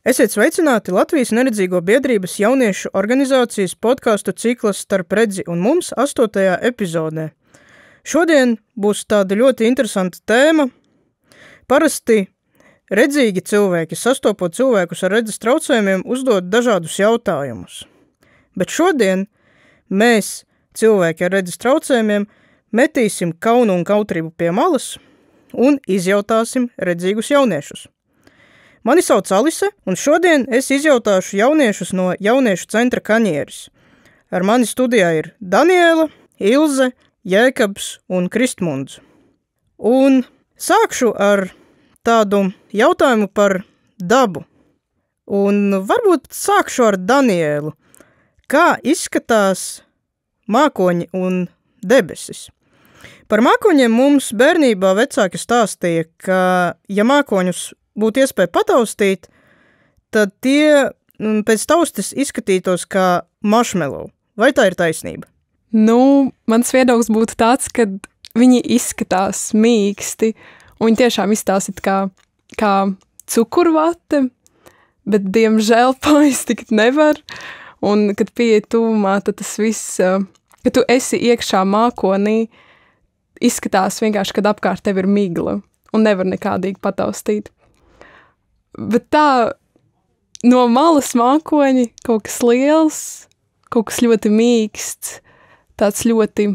Esiet sveicināti Latvijas neredzīgo biedrības jauniešu organizācijas podcastu ciklas Starp redzi un mums 8. epizodē. Šodien būs tāda ļoti interesanta tēma. Parasti redzīgi cilvēki, sastopot cilvēkus ar redzes traucējumiem, uzdod dažādus jautājumus. Bet šodien mēs, cilvēki ar redzes traucējumiem, metīsim kaunu un kautrību pie malas un izjautāsim redzīgus jauniešus. Mani sauc Alise, un šodien es izjautāšu jauniešus no jauniešu centra Kaņieris. Ar mani studijā ir Daniela, Ilze, Jēkabs un Kristmunds. Un sākšu ar tādu jautājumu par dabu. Un varbūt sākšu ar Danielu. Kā izskatās mākoņi un debesis? Par mākoņiem mums bērnībā vecāki stāstīja, ka, ja mākoņus būtu iespēja pataustīt, tad tie pēc taustes izskatītos kā marshmallow. Vai tā ir taisnība? Mans viedoklis būtu tāds, ka viņi izskatās mīksti, un viņi tiešām izstāsīt kā cukurvate, bet, diemžēl, paiztikt nevar. Un, kad pieeja tuvumā, tad tas viss, kad tu esi iekšā mākonī, izskatās vienkārši, kad apkārt tev ir migla, un nevar nekādīgi pataustīt. Bet tā, no malas mākoņi kaut kas liels, kaut kas ļoti mīksts, tāds ļoti,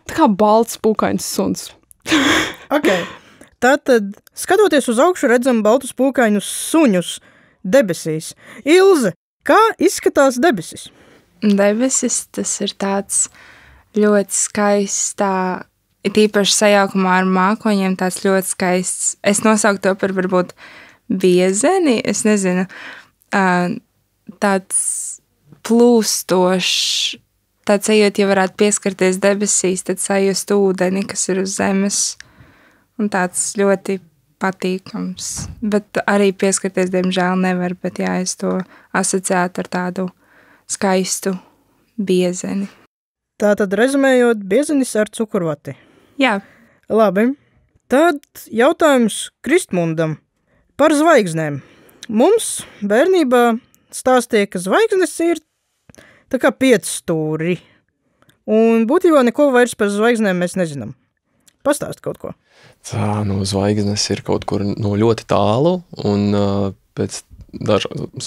tā kā balts pūkains suns. Ok, tātad, skatoties uz augšu, redzam baltus pūkainus suņus debesīs. Ilze, kā izskatās debesis? Debesis, tas ir tāds ļoti skaists, it īpaši sajaukumā ar mākoņiem, tāds ļoti skaists. Es nosauktu to par varbūt biezeni, es nezinu, tāds plūstošs, tāds sajūt, ja varētu pieskarties debesīs, tad sajust ūdeni, kas ir uz zemes, un tāds ļoti patīkams. Bet arī pieskarties, diemžēl, nevar, bet jā, es to asociētu ar tādu skaistu biezeni. Tātad, rezumējot, biezenis ar cukurvati. Jā. Labi. Tad jautājums Kristmundam. Par zvaigznēm. Mums bērnībā stāstīja, ka zvaigznes ir tā kā piecstūri. Un būtībā neko vairs par zvaigznēm mēs nezinām. Pastāst kaut ko. Zvaigznes ir kaut kur ļoti tālu, un pēc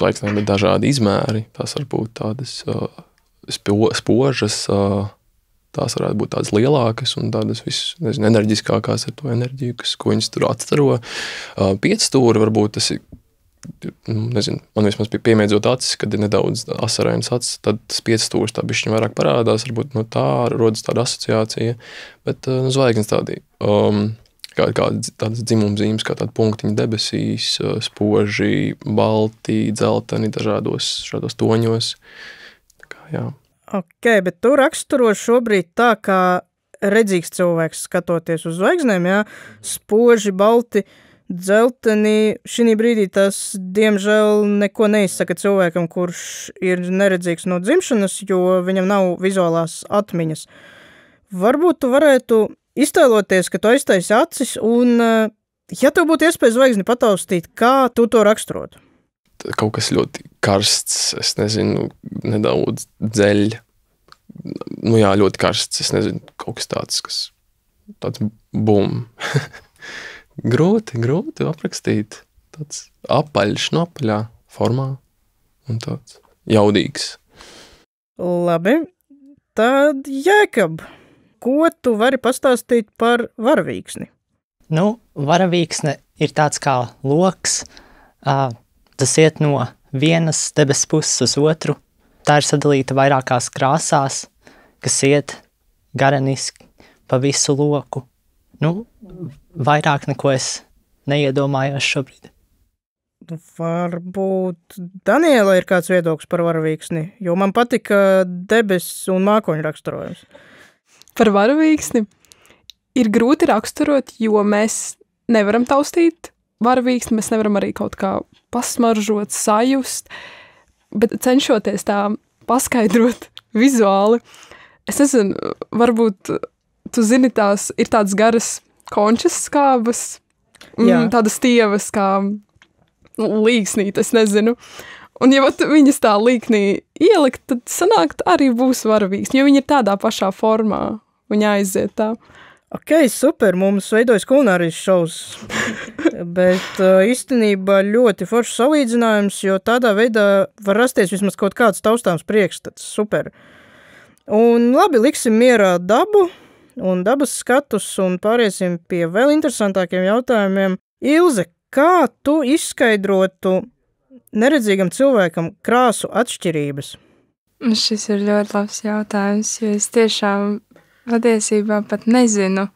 zvaigznēm ir dažādi izmēri. Tās var būt tādas spožas, tās varētu būt tādas lielākas un tādas enerģiskākās ar to enerģiju, ko viņas tur atstaro. Piecstūri varbūt tas ir, man vismaz bija piemēdzot acis, kad ir nedaudz asarainas acis, tad tas piecstūris tā bišķiņ vairāk parādās, varbūt no tā rodas tāda asociācija, bet zvaigznes tādi, tādas dzimumzīmes, kā tādi punktiņi debesīs, spoži, balti, dzelteni, dažādos toņos. Tā kā, jā. Ok, bet tu raksturo šobrīd tā, kā redzīgs cilvēks skatoties uz zvaigznēm, jā, spoži, balti, dzelteni. Šī brīdī tas, diemžēl, neko neizsaka cilvēkam, kurš ir neredzīgs no dzimšanas, jo viņam nav vizuālās atmiņas. Varbūt tu varētu iztēloties, ka tu aiztaisi acis, un, ja tev būtu iespēja zvaigzni pataustīt, kā tu to raksturotu? Kaut kas ļoti karsts, es nezinu, nedaudz dzeļ. Ļoti karsts, es nezinu, kaut kas tāds bum. grūti aprakstīt. Tāds apaļš, apaļā formā un tāds jaudīgs. Labi, tad Jēkab, ko tu vari pastāstīt par varavīksni? Varavīksne ir tāds kā loks, tas iet no vienas debesu puses uz otru. Tā ir sadalīta vairākās krāsās, kas iet gareniski pa visu loku. Vairāk neko es neiedomājos šobrīd. Varbūt Daniela ir kāds viedoklis par varavīksni, jo man patika debesis un mākoņu raksturojums. Par varavīksni ir grūti raksturot, jo mēs nevaram taustīt varavīksni, mēs nevaram arī kaut kā pasmaržot, sajust, bet cenšoties tā paskaidrot vizuāli, es nezinu, varbūt tu zini, tās ir tādas garas končas skābas, tādas tievas kā līksnīt, es nezinu. Un ja viņas tā līknī ielikt, tad sanākt arī būs varavīksni, jo viņi ir tādā pašā formā. Viņa aiziet tā. Ok, super, mums veidojas kulinārijas šovs, bet īstenībā ļoti foršs salīdzinājums, jo tādā veidā var rasties vismaz kaut kāds taustāms priekšstats, super. Un labi, liksim mierā dabu un dabas skatus un pāriesim pie vēl interesantākiem jautājumiem. Ilze, kā tu izskaidrotu neredzīgam cilvēkam krāsu atšķirības? Šis ir ļoti labs jautājums, jo es tiešām patiesībā pat nezinu.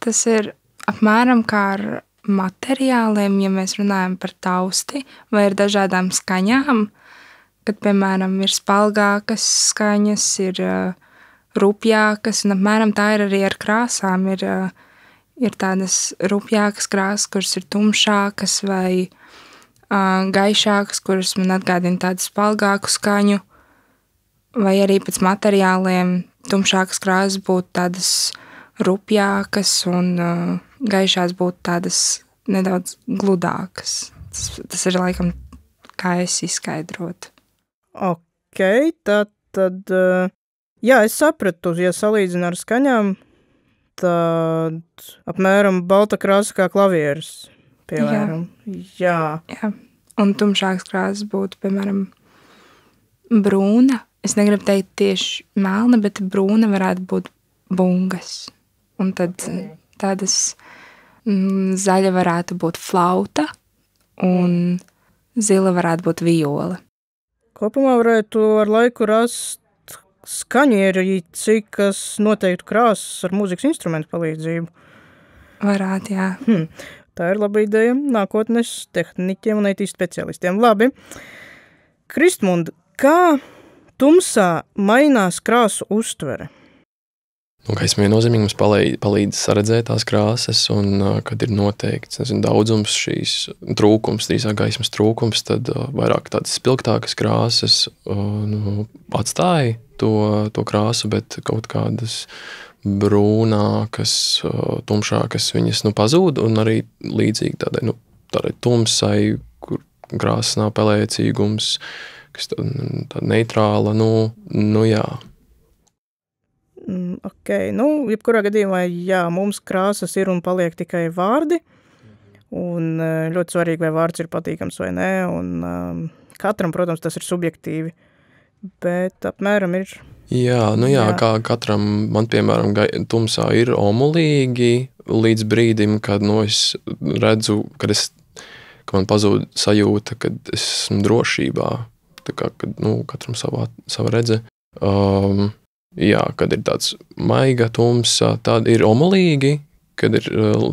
Tas ir apmēram kā ar materiāliem, ja mēs runājam par tausti vai ar dažādām skaņām, kad, piemēram, ir spalgākas skaņas, ir rupjākas, un apmēram tā ir arī ar krāsām. Ir tādas rupjākas krāsas, kuras ir tumšākas vai gaišākas, kuras man atgādina tādu spalgāku skaņu, vai arī pēc materiāliem tumšākas krāsas būtu tādas rupjākas un gaišās būtu tādas nedaudz gludākas. Tas ir laikam, kā es izskaidrotu. Ok, tad jā, es sapratu, ja salīdzinu ar skaņām, tad apmēram balta krāsa kā klavieres, piemēram. Jā. Un tumšākas krāsas būtu, piemēram, brūna. Es negribu teikt tieši melna, bet brūna varētu būt bungas. Un tad tādas zaļa varētu būt flauta un zila varētu būt viola. Kopumā varētu ar laiku rast skaņierīci, kas noteiktu krāsas ar mūzikas instrumentu palīdzību. Varētu, jā. Tā ir laba ideja nākotnes tehniķiem un IT specialistiem. Labi. Kristmund, kā tumsā mainās krāsu uztvere? Gaisma viennozīmīgi mums palīdz saredzēt tās krāsas, un kad ir noteikts daudzums šīs trūkums, drīzāk gaismas trūkums, tad vairāk tādas spilgtākas krāsas atstāja to krāsu, bet kaut kādas brūnākas, tumšākas viņas pazūd, un arī līdzīgi tādai tumsai, kur krāsas nav pelēcīgums, kas tāda neitrāla, jā. Ok, jebkurā gadījumā, jā, mums krāsas ir un paliek tikai vārdi, un ļoti svarīgi, vai vārds ir patīkams vai nē, un katram, protams, tas ir subjektīvi, bet apmēram ir. Jā, kā katram, man, piemēram, tumsā ir omulīgi līdz brīdim, kad, es redzu, ka man pazūd sajūta, kad es esmu drošībā. Tā kā, kad, katram sava redze. Jā, kad ir tāds maiga tumsa, tad ir omulīgi, kad ir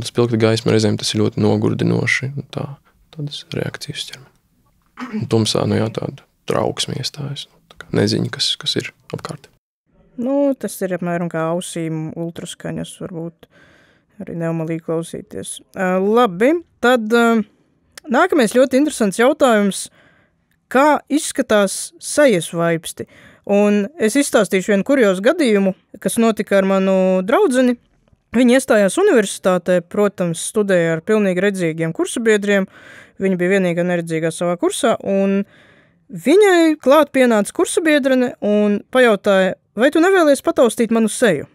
spilgta gaisma reizēm, tas ir ļoti nogurdinoši. Tādas reakcijas ķermeni. Tumsā, tāda trauksme iestājas, neziņa, kas ir apkārt. Tas ir apmēram kā ausīm ultraskaņas, varbūt arī neomulīgi klausīties. Labi, tad nākamais ļoti interesants jautājums. Kā izskatās sejas vaipsti? Un es izstāstīšu vienu kuriozu gadījumu, kas notika ar manu draudzeni. Viņa iestājās universitātē, protams, studēja ar pilnīgi redzīgiem kursabiedriem. Viņa bija vienīgā neredzīgā savā kursā, un viņai klāt pienāca kursabiedrene un pajautāja, vai tu nevēlies pataustīt manu seju?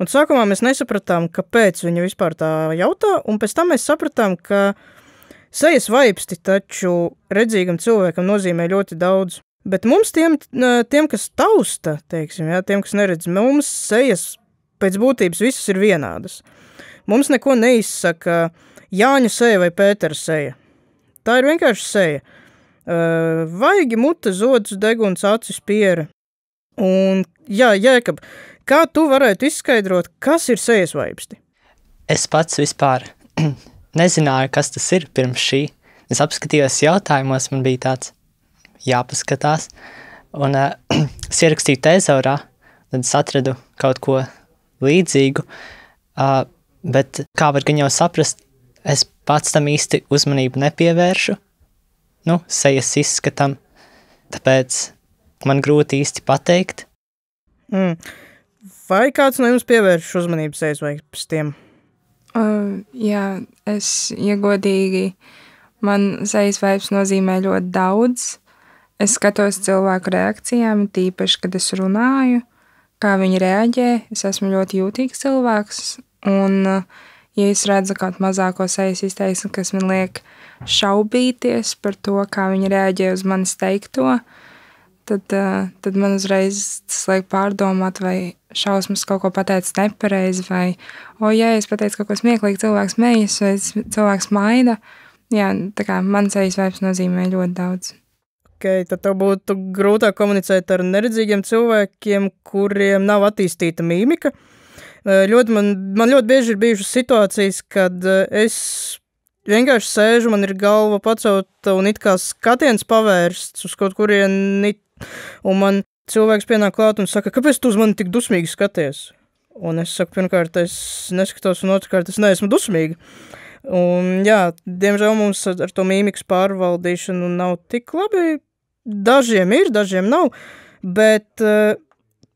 Un sākumā mēs nesapratām, kāpēc viņa vispār tā jautā, un pēc tam mēs sapratām, ka sejas vaipsti taču redzīgam cilvēkam nozīmē ļoti daudz, bet mums tiem kas tausta, teiksim, tiem, kas neredz, mums sejas pēc būtības visas ir vienādas. Mums neko neizsaka Jāņa seja vai Pētera seja. Tā ir vienkārši seja. Vaigi, mute, zods, deguns, acis, piere. Un, jā, Jēkab, kā tu varētu izskaidrot, kas ir sejas vaipsti? Es pats vispār nezināju, kas tas ir pirms šī. Es apskatījos jautājumos, man bija tāds jāpaskatās. Un es ierakstīju tezaurā, tad es atradu kaut ko līdzīgu. Bet kā var gan jau saprast, es pats tam īsti uzmanību nepievēršu. Sejas izskatam, tāpēc man grūti īsti pateikt. Vai kāds no jums pievērš uzmanību sejas vaipstiem? Jā, es iegodīgi Man sejas veips nozīmē ļoti daudz. Es skatos cilvēku reakcijām, tīpaši, kad es runāju, kā viņi reaģē. Es esmu ļoti jūtīgs cilvēks, un, ja es redzu kaut mazāko sejas izteiksmi, kas man liek šaubīties par to, kā viņi reaģē uz manis teikto, tad man uzreiz tas liek pārdomāt, vai šausmas kaut ko pateicis nepareizi, vai, ja es pateicu kaut ko smieklīgi, cilvēks mējas, vai cilvēks maida. Jā, tā kā man sejas veips nozīmē ļoti daudz. Okay, tad tev būtu grūtāk komunicēt ar neredzīgiem cilvēkiem, kuriem nav attīstīta mīmika. Man ļoti bieži ir bijušas situācijas, kad es vienkārši sēžu, man ir galva pacelta un it kā skatiens pavērsts uz kaut kurieni, un man cilvēks pienāk klāt un saka, kāpēc tu uz mani tik dusmīgi skaties? Un es saku, pirmkārt, es neskatos, un otrkārt, es neesmu dusmīga. Un jā, diemžēl mums ar to mīmikas pārvaldīšanu nav tik labi. Dažiem ir, dažiem nav, bet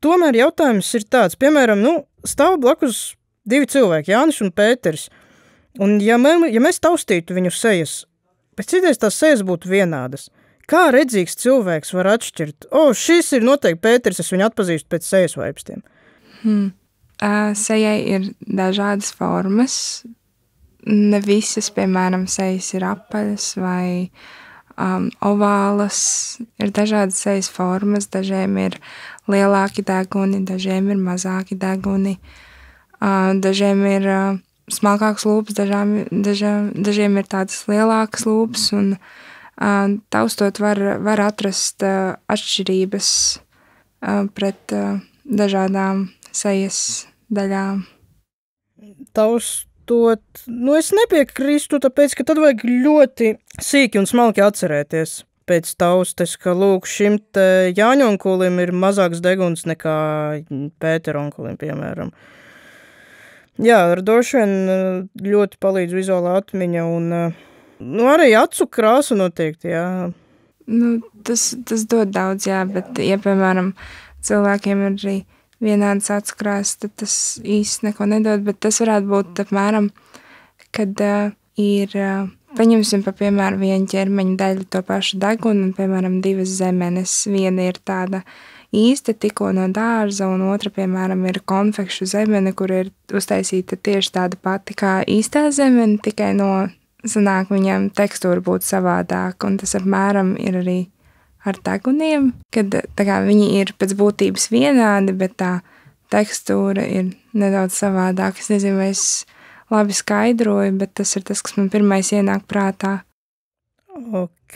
tomēr jautājums ir tāds, piemēram, stāv blakus divi cilvēki, Jānis un Pēteris, un ja mēs taustītu viņu sejas, pēc idejas tās sejas būtu vienādas. Kā redzīgs cilvēks var atšķirt? Šis ir noteikti Pēteris, es viņu atpazīstu pēc sejas vaipstiem. Sejai ir dažādas formas. Ne visas, piemēram, sejas ir apaļas vai ovālas, ir dažādas sejas formas, dažiem ir lielāki deguni, dažiem ir mazāki deguni, dažiem ir smalkāks lūpas, dažiem ir tādas lielākas lūpas, un taustot var atrast atšķirības pret dažādām sejas daļām. Es nepiekrīstu, tāpēc, ka tad vajag ļoti sīki un smalki atcerēties pēc taustes, ka, lūk, šim te Jāņa onkulim ir mazāks deguns nekā Pētera onkulim, piemēram. Jā, ar droši vien ļoti palīdz vizuālā atmiņa un arī acu krāsa noteikti, jā. Tas dod daudz, jā, bet, ja, piemēram, cilvēkiem ir arī vienādas acu krāsas, tad tas īsti neko nedod, bet tas varētu būt apmēram, kad ir, paņemsim pa piemēram vienu ķermeņa daļu to pašu degunu, un piemēram divas zemenes. Viena ir tāda īsta tikko no dārza, un otra, piemēram, ir konfekšu zemene, kur ir uztaisīta tieši tāda pati kā īstā zemene, tikai sanāk viņam tekstūra būtu savādāka, un tas apmēram ir arī ar deguniem, kad tā kā viņi ir pēc būtības vienādi, bet tā tekstūra ir nedaudz savādāka. Es nezinu, vai es labi skaidroju, bet tas ir tas, kas man pirmais ienāk prātā. Ok.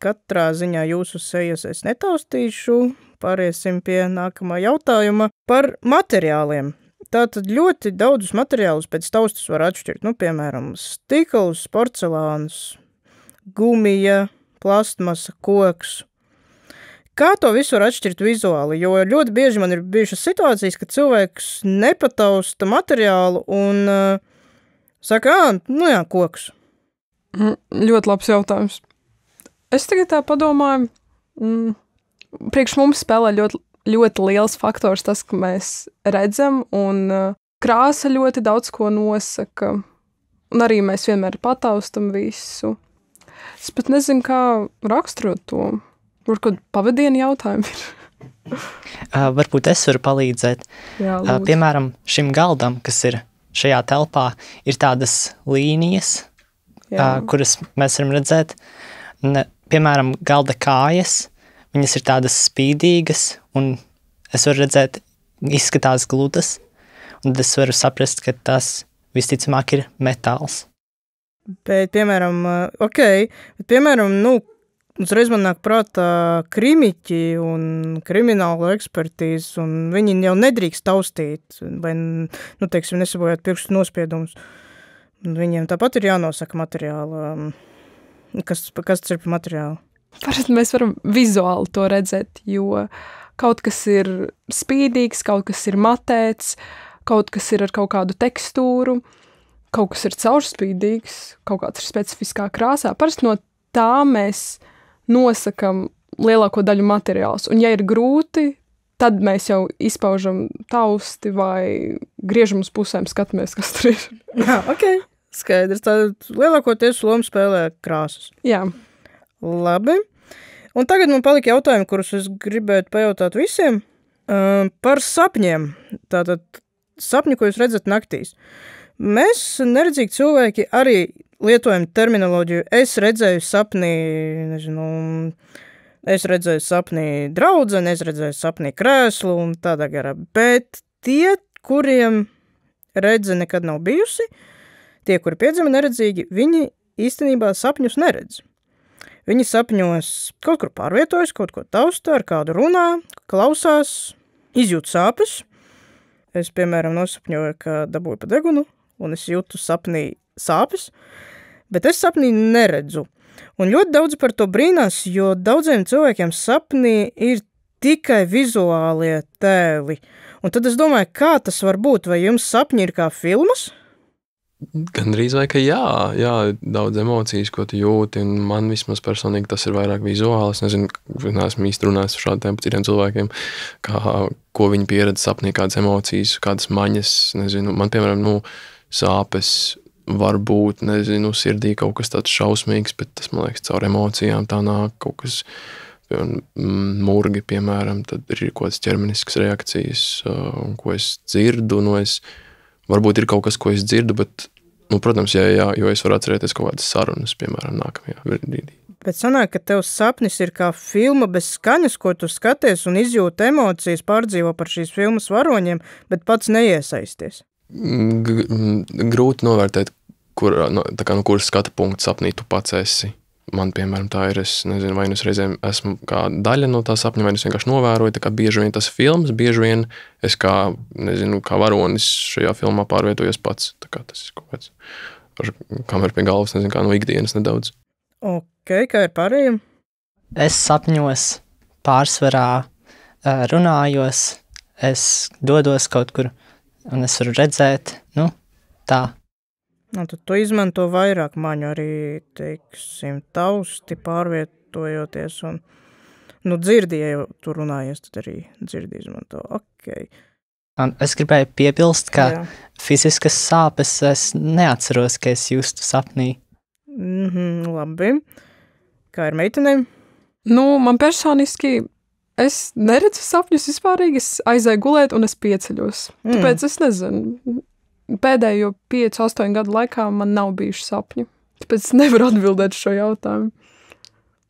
Katrā ziņā jūsu sejas es netaustīšu. Pāriesim pie nākamā jautājuma par materiāliem. Tātad ļoti daudzus materiālus pēc taustas var atšķirt. Piemēram, stikls, porcelāns, gumija, plastmasa, koks. Kā to visu var atšķirt vizuāli? Jo ļoti bieži man ir bijušas situācijas, kad cilvēks nepatausta materiālu un saka, koks. Ļoti labs jautājums. Es tagad tā padomāju, priekš mums spēlē ļoti liels faktors tas, ka mēs redzam, un krāsa ļoti daudz ko nosaka, un arī mēs vienmēr pataustam visu. Es pat nezinu, kā raksturot to. Varbūt pavadienu jautājumu ir. Varbūt es varu palīdzēt. Jā, lūdzu. Piemēram, šim galdam, kas ir šajā telpā, ir tādas līnijas, kuras mēs varam redzēt. Piemēram, galda kājas, viņas ir tādas spīdīgas, un es varu redzēt, izskatās gludas, un tad es varu saprast, ka tas visticamāk ir metāls. Bet, piemēram, uzreiz man nāk prātā krimiķi un krimināla ekspertīzes, un viņi jau nedrīkst taustīt, vai, nesabojāt pirkstu nospiedumus. Viņiem tāpat ir jānosaka materiāla. Kas tas ir par materiālu? Parasti mēs varam vizuāli to redzēt, jo kaut kas ir spīdīgs, kaut kas ir matēts, kaut kas ir ar kaut kādu tekstūru, kaut kas ir caurspīdīgs, kaut kāds ir specifiskā krāsā. Parasti no tā mēs nosakam lielāko daļu materiālus. Un ja ir grūti, tad mēs jau izpaužam tausti vai griežam uz pusēm, skatāmies, kas tur ir. Jā, ok. Skaidrs, tā lielākoties lomu spēlē krāsas. Jā. Labi. Un tagad man palika jautājumi, kurus es gribētu pajautāt visiem par sapņiem. Tātad sapņu, ko jūs redzat naktīs. Mēs, neredzīgi cilvēki, arī lietojam terminoloģiju. Es redzēju sapnī, es redzēju sapnī draudzeni, es redzēju sapnī krēslu un tādā garā. Bet tie, kuriem redze nekad nav bijusi, tie, kuri piedzima neredzīgi, viņi īstenībā sapņus neredz. Viņi sapņos kaut kur pārvietojas, kaut ko taustā, ar kādu runā, klausās, izjūt sāpes. Es, piemēram, nosapņoju, ka dabūju pa degunu, un es jūtu sapnī sāpes, bet es sapnī neredzu. Un ļoti daudz par to brīnās, jo daudziem cilvēkiem sapnī ir tikai vizuālie tēli. Un tad es domāju, kā tas var būt, vai jums sapņi ir kā filmas? Gandrīz vai ka jā, daudz emocijas, ko tu jūti, un man vismaz personīgi tas ir vairāk vizuāli. Es nezinu, neesmu īsti runājis ar šādiem citiem cilvēkiem, ko viņi pieredz sapnī, kādas emocijas, kādas maņas, nezinu. Man, piemēram, sāpes var būt, nezinu, sirdī kaut kas tāds šausmīgs, bet tas, man liekas, caur emocijām tā nāk kaut kas, murgi, piemēram, tad ir kaut kādas ķermeniskas reakcijas, ko es dzirdu, varbūt ir kaut kas, ko es dzirdu, bet, protams, jā, jo es varu atcerēties kaut kādas sarunas, piemēram, nākamajā brīdī. Bet sanāk, ka tev sapnis ir kā filma bez skaņas, ko tu skaties un izjūti emocijas, pārdzīvo par šīs filmas varoņiem, bet pats neiesaisties. Grūti novērtēt, kuras skata punktu sapnī tu pats esi. Man, piemēram, tā ir, es nezinu, vai es reizēm esmu kā daļa no tā sapņa, vai es vienkārši novēroju, tā kā bieži vien tas filmas, bieži vien es kā varonis šajā filmā pārvietojos pats. Tā kā tas ir kaut kāds ar kameru pie galvas, nezinu, kā no ikdienas nedaudz. Ok, kā ir pārējiem? Es sapņos pārsvarā runājos, es dodos kaut kur, un es varu redzēt, tā. Tad tu izmanto vairāk maņu arī, teiksim, tausti pārvietojoties un, dzirdi, ja jau tu runājies, tad arī dzirdi izmanto. Ok. Es gribēju piebilst, ka fiziskas sāpes es neatceros, ka es justu sapnī. Labi. Kā ir meitenēm? Man personiski, es neredzu sapņus vispārīgi, es aizēju gulēt un es pieceļos. Tāpēc es nezinu. Pēdējo 5-8 gadu laikā man nav bijuši sapņu, tāpēc es nevaru atbildēt šo jautājumu.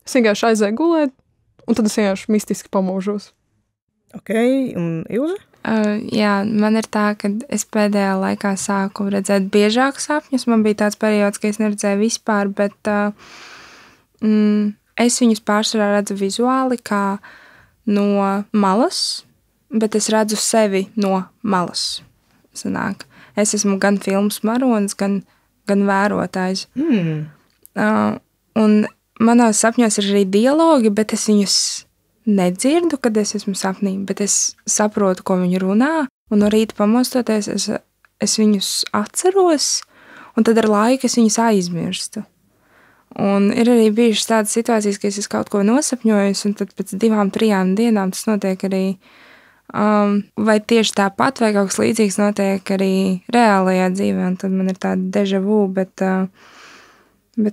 Es vienkārši aizēju gulēt, un tad es vienkārši mistiski pamūžos. Ok, un Ilze? Jā, man ir tā, ka es pēdējā laikā sāku redzēt biežāk sapņus. Man bija tāds periods, ka es neredzēju vispār, bet es viņus pārsvarā redzu vizuāli kā no malas, bet es redzu sevi no malas. Sanāk. Es esmu gan filmas varonis, gan vērotājs. Un manos sapņos ir arī dialogi, bet es viņus nedzirdu, kad es esmu sapnī, bet es saprotu, ko viņi runā, un no rīta pamostoties es viņus atceros, un tad ar laiku es viņus aizmirstu. Un ir arī bijušas tādas situācijas, ka es esmu kaut ko nosapņojis, un tad pēc 2-3 dienām tas notiek arī vai tieši tāpat, vai kaut kas līdzīgs notiek arī reālajā dzīvē, un tad man ir tāda deja vu, bet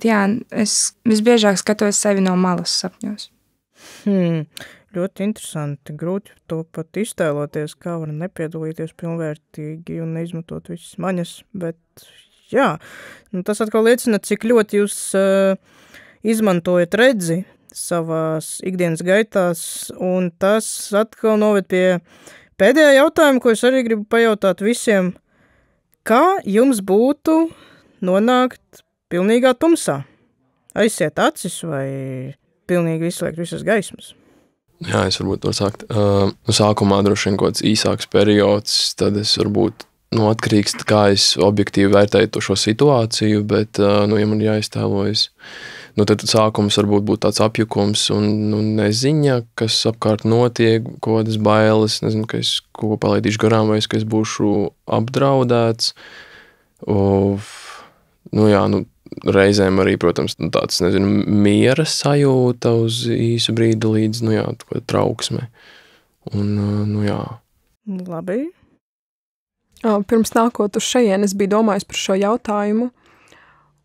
jā, es visbiežāk skatos sevi no malas sapņos. Ļoti interesanti, grūti to pat iztēloties, kā var nepiedalīties pilnvērtīgi un neizmantot visas maņas, bet jā, tas atkal liecina, cik ļoti jūs izmantojat redzi savās ikdienas gaitās, un tas atkal noved pie pēdējā jautājuma, ko es arī gribu pajautāt visiem. Kā jums būtu nonākt pilnīgā tumsā? Aiziet acis vai pilnīgi izslēgt visas gaismas? Jā, es varbūt varu sākt. Sākumā droši vien kaut kāds īsāks periods, tad es varbūt atkarīgs, kā es objektīvi vērtēju šo situāciju, bet, ja man jāiztēlojas, tad sākums varbūt būtu tāds apjukums un neziņa, kas apkārt notiek, kaut kādas bailes, nezinu, ka es kaut ko palaidīšu garām vai ka es būšu apdraudēts. Reizēm arī, protams, tāds, nezinu, miera sajūta uz īsu brīdi līdz, trauksme. Labi. Pirms nākot uz šejien, es biju domājis par šo jautājumu,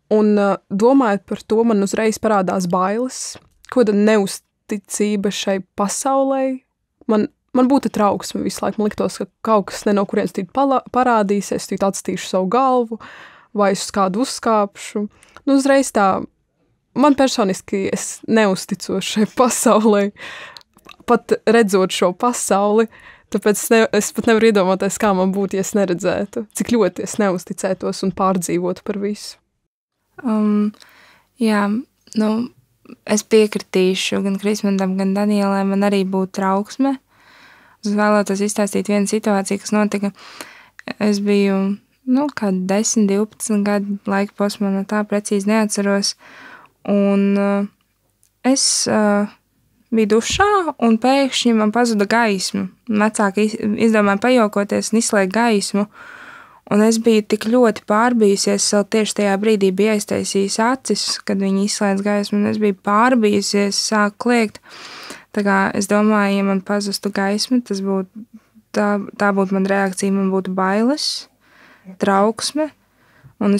Un domājot par to, man uzreiz parādās bailes, ko tad neusticība šai pasaulē. Man būtu trauksme visu laiku. Man liktos, ka kaut kas ne no kurienes tīk parādīsies, tīk atstīšu savu galvu, vai es uz kādu uzskāpšu. Uzreiz tā, man personiski es neusticos šai pasaulē, pat redzot šo pasauli, tāpēc es pat nevaru iedomāties, kā man būtu, ja es neredzētu, cik ļoti es neusticētos un pārdzīvotu par visu. Jā, es piekritīšu gan Krismantam, gan Danielai, man arī būtu trauksme. Es vēlētos izstāstīt vienu situāciju, kas notika. Es biju, kādu 10, 12 gadu laika posmā, no tā precīzi neatceros. Un es biju dušā, un pēkšņi man pazuda gaisma. Vecāki izdomāja pajokoties un izslēgt gaismu. Un es biju tik ļoti pārbijusies, vēl tieši tajā brīdī bija aiztaisījis acis, kad viņi izslēdz gaismu, un es biju pārbijusies, sāku kliegt. Tā kā es domāju, ja man pazustu gaisma, tas būtu, tā būtu man reakcija, man būtu bailes, trauksme, un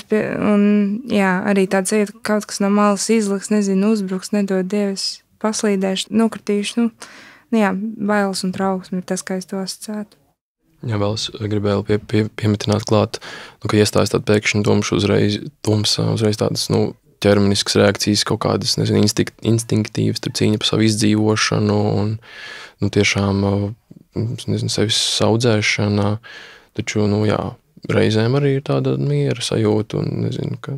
arī tāds iet, kaut kas no malas izliks, nezinu, uzbruks, nedod Dievs, paslīdēšu, nokritīšu, bailes un trauksme ir tas, kā es to asociētu. Jā, vēl es gribēju piemetināt klāt, ka iestājas tāda pēkšņa uzreiz tādas, ķermeniskas reakcijas, kaut kādas, instinktīvas, cīņa par savu izdzīvošanu un, tiešām, sevis saudzēšana, taču, reizēm arī ir tāda miera sajūta un, ka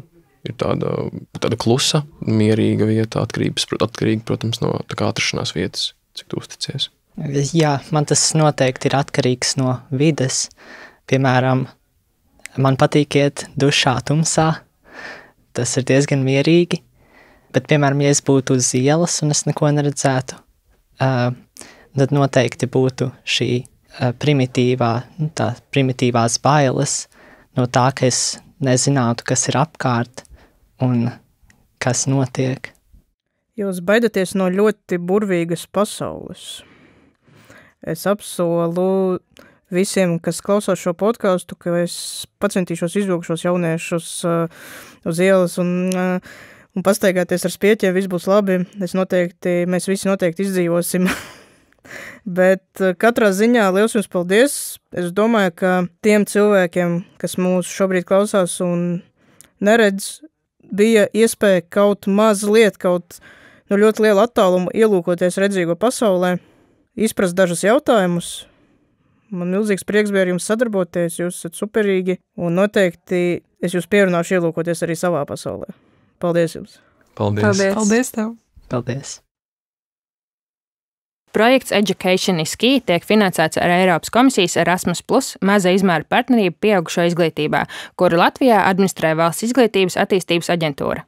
ir tāda klusa, mierīga vieta, atkarīga, protams, no tā kā atrašanās vietas, cik tu uzticies. Jā, man tas noteikti ir atkarīgs no vides. Piemēram, man patīk iet dušā tumsā, tas ir diezgan mierīgi, bet, piemēram, ja es būtu uz ielas un es neko neredzētu, tad noteikti būtu šī primitīvās bailes no tā, ka es nezinātu, kas ir apkārt un kas notiek. Jūs baidaties no ļoti burvīgas pasaules. Es apsolu visiem, kas klausās šo podcastu, ka es pacentīšos izvilkt šos jauniešus uz ielas un pastaigāties ar spieķiem, viss būs labi. Mēs visi noteikti izdzīvosim. Bet katrā ziņā liels jums paldies. Es domāju, ka tiem cilvēkiem, kas mūs šobrīd klausās un neredz, bija iespēja kaut ļoti lielu attālumu ielūkoties redzīgo pasaulē, izprast dažus jautājumus. Man milzīgs prieks bija ar jums sadarboties, jūs esat superīgi, un noteikti es jūs pierunāšu ielūkoties arī savā pasaulē. Paldies jums! Paldies! Paldies tev! Paldies! Projekts Education is Key tiek finansēts ar Eiropas komisijas Erasmus+ maza izmēra partnerību pieaugušo izglītībā, kuru Latvijā administrē Valsts izglītības attīstības aģentūra.